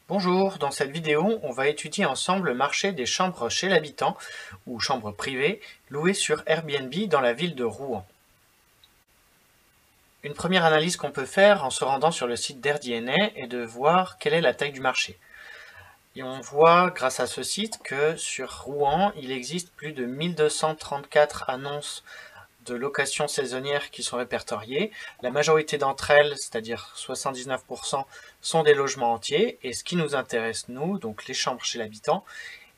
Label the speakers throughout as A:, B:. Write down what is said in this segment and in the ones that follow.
A: Bonjour, dans cette vidéo, on va étudier ensemble le marché des chambres chez l'habitant, ou chambres privées, louées sur Airbnb dans la ville de Rouen. Une première analyse qu'on peut faire en se rendant sur le site d'AirDNA est de voir quelle est la taille du marché. Et on voit grâce à ce site que sur Rouen, il existe plus de 1234 annonces de location saisonnière qui sont répertoriées. La majorité d'entre elles, c'est-à-dire 79%, sont des logements entiers. Et ce qui nous intéresse, nous, donc les chambres chez l'habitant,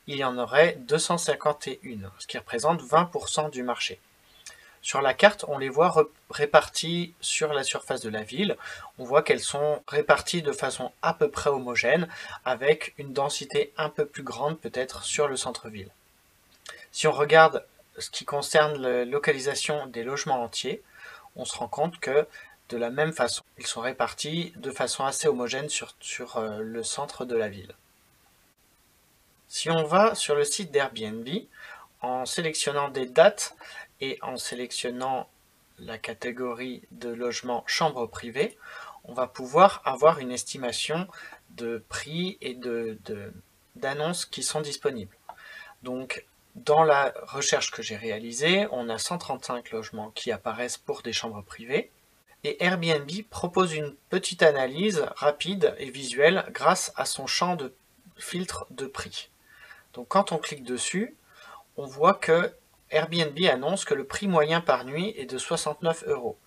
A: il y en aurait 251, ce qui représente 20% du marché. Sur la carte, on les voit réparties sur la surface de la ville. On voit qu'elles sont réparties de façon à peu près homogène, avec une densité un peu plus grande peut-être sur le centre-ville. Si on regarde ce qui concerne la localisation des logements entiers, on se rend compte que de la même façon, ils sont répartis de façon assez homogène sur le centre de la ville. Si on va sur le site d'Airbnb, en sélectionnant des dates et en sélectionnant la catégorie de logement chambre privée, on va pouvoir avoir une estimation de prix et d'annonces qui sont disponibles. Donc, dans la recherche que j'ai réalisée, on a 135 logements qui apparaissent pour des chambres privées. Et Airbnb propose une petite analyse rapide et visuelle grâce à son champ de filtre de prix. Donc quand on clique dessus, on voit que Airbnb annonce que le prix moyen par nuit est de 69 €.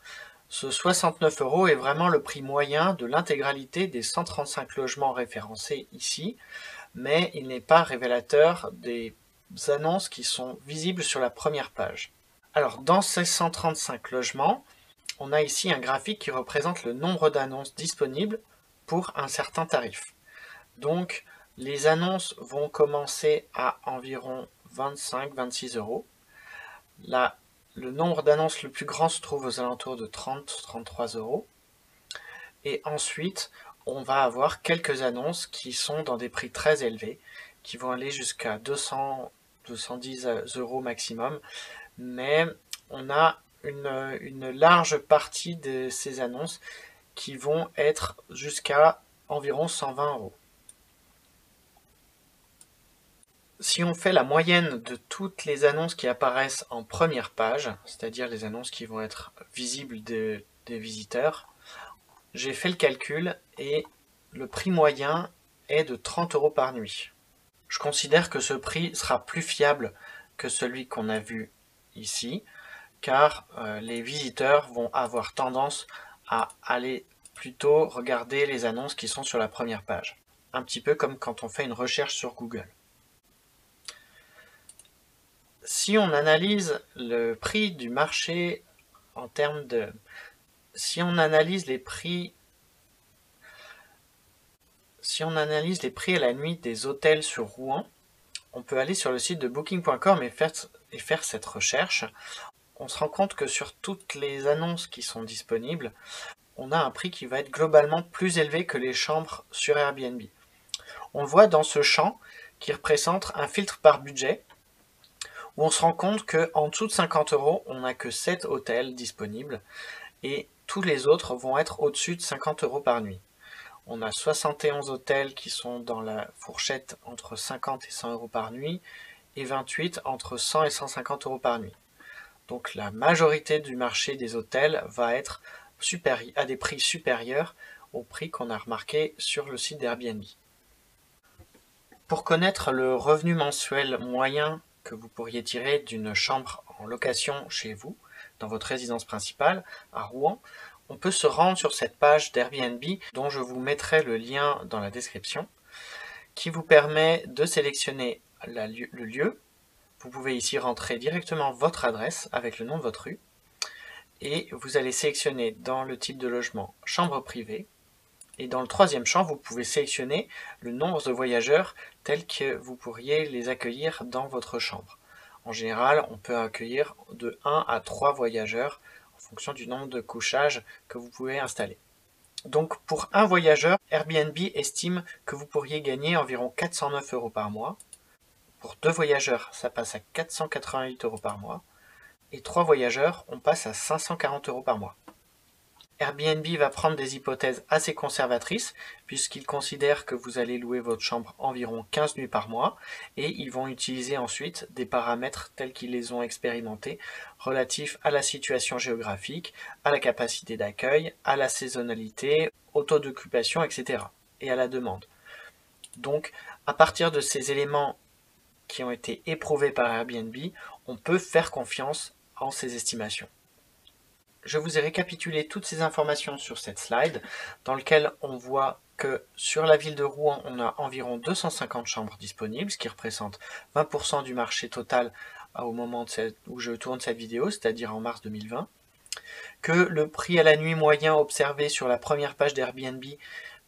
A: Ce 69 € est vraiment le prix moyen de l'intégralité des 135 logements référencés ici, mais il n'est pas révélateur des annonces qui sont visibles sur la première page. Alors dans ces 135 logements, on a ici un graphique qui représente le nombre d'annonces disponibles pour un certain tarif. Donc les annonces vont commencer à environ 25-26 €. Là, le nombre d'annonces le plus grand se trouve aux alentours de 30-33 €. Et ensuite, on va avoir quelques annonces qui sont dans des prix très élevés, qui vont aller jusqu'à 200-210 € maximum. Mais on a une large partie de ces annonces qui vont être jusqu'à environ 120 €. Si on fait la moyenne de toutes les annonces qui apparaissent en première page, c'est-à-dire les annonces qui vont être visibles des visiteurs, j'ai fait le calcul et le prix moyen est de 30 € par nuit. Je considère que ce prix sera plus fiable que celui qu'on a vu ici, car les visiteurs vont avoir tendance à aller plutôt regarder les annonces qui sont sur la première page. Un petit peu comme quand on fait une recherche sur Google. Si on analyse le prix du marché en termes de... Si on analyse les prix à la nuit des hôtels sur Rouen, on peut aller sur le site de booking.com et faire cette recherche. On se rend compte que sur toutes les annonces qui sont disponibles, on a un prix qui va être globalement plus élevé que les chambres sur Airbnb. On le voit dans ce champ qui représente un filtre par budget, où on se rend compte qu'en dessous de 50 €, on n'a que 7 hôtels disponibles, et tous les autres vont être au-dessus de 50 € par nuit. On a 71 hôtels qui sont dans la fourchette entre 50 et 100 € par nuit, et 28 entre 100 et 150 € par nuit. Donc la majorité du marché des hôtels va être à des prix supérieurs au prix qu'on a remarqué sur le site d'Airbnb. Pour connaître le revenu mensuel moyen que vous pourriez tirer d'une chambre en location chez vous, dans votre résidence principale, à Rouen, on peut se rendre sur cette page d'Airbnb, dont je vous mettrai le lien dans la description, qui vous permet de sélectionner le lieu. Vous pouvez ici rentrer directement votre adresse avec le nom de votre rue, et vous allez sélectionner dans le type de logement chambre privée, et dans le troisième champ, vous pouvez sélectionner le nombre de voyageurs tels que vous pourriez les accueillir dans votre chambre. En général, on peut accueillir de 1 à 3 voyageurs en fonction du nombre de couchages que vous pouvez installer. Donc pour un voyageur, Airbnb estime que vous pourriez gagner environ 409 € par mois. Pour 2 voyageurs, ça passe à 488 € par mois. Et 3 voyageurs, on passe à 540 € par mois. Airbnb va prendre des hypothèses assez conservatrices puisqu'il considère que vous allez louer votre chambre environ 15 nuits par mois et ils vont utiliser ensuite des paramètres tels qu'ils les ont expérimentés relatifs à la situation géographique, à la capacité d'accueil, à la saisonnalité, au taux d'occupation, etc. et à la demande. Donc, à partir de ces éléments qui ont été éprouvés par Airbnb, on peut faire confiance en ces estimations. Je vous ai récapitulé toutes ces informations sur cette slide, dans lequel on voit que sur la ville de Rouen, on a environ 250 chambres disponibles, ce qui représente 20% du marché total au moment où je tourne cette vidéo, c'est-à-dire en mars 2020. Que le prix à la nuit moyen observé sur la première page d'Airbnb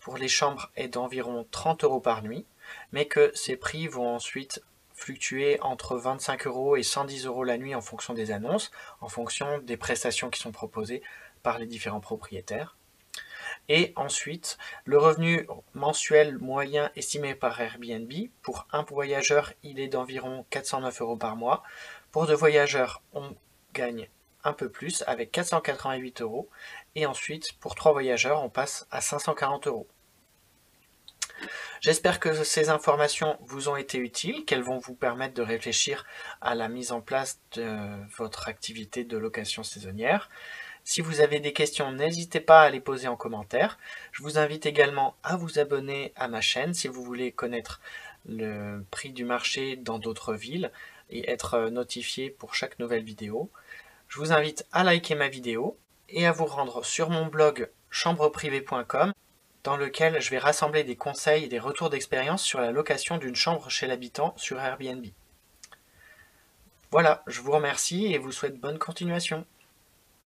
A: pour les chambres est d'environ 30 € par nuit, mais que ces prix vont ensuite fluctuer entre 25 € et 110 € la nuit en fonction des annonces, en fonction des prestations qui sont proposées par les différents propriétaires. Et ensuite, le revenu mensuel moyen estimé par Airbnb, pour un voyageur, il est d'environ 409 € par mois. Pour deux voyageurs, on gagne un peu plus avec 488 €. Et ensuite, pour 3 voyageurs, on passe à 540 €. J'espère que ces informations vous ont été utiles, qu'elles vont vous permettre de réfléchir à la mise en place de votre activité de location saisonnière. Si vous avez des questions, n'hésitez pas à les poser en commentaire. Je vous invite également à vous abonner à ma chaîne si vous voulez connaître le prix du marché dans d'autres villes et être notifié pour chaque nouvelle vidéo. Je vous invite à liker ma vidéo et à vous rendre sur mon blog chambreprivée.com dans lequel je vais rassembler des conseils et des retours d'expérience sur la location d'une chambre chez l'habitant sur Airbnb. Voilà, je vous remercie et vous souhaite bonne continuation.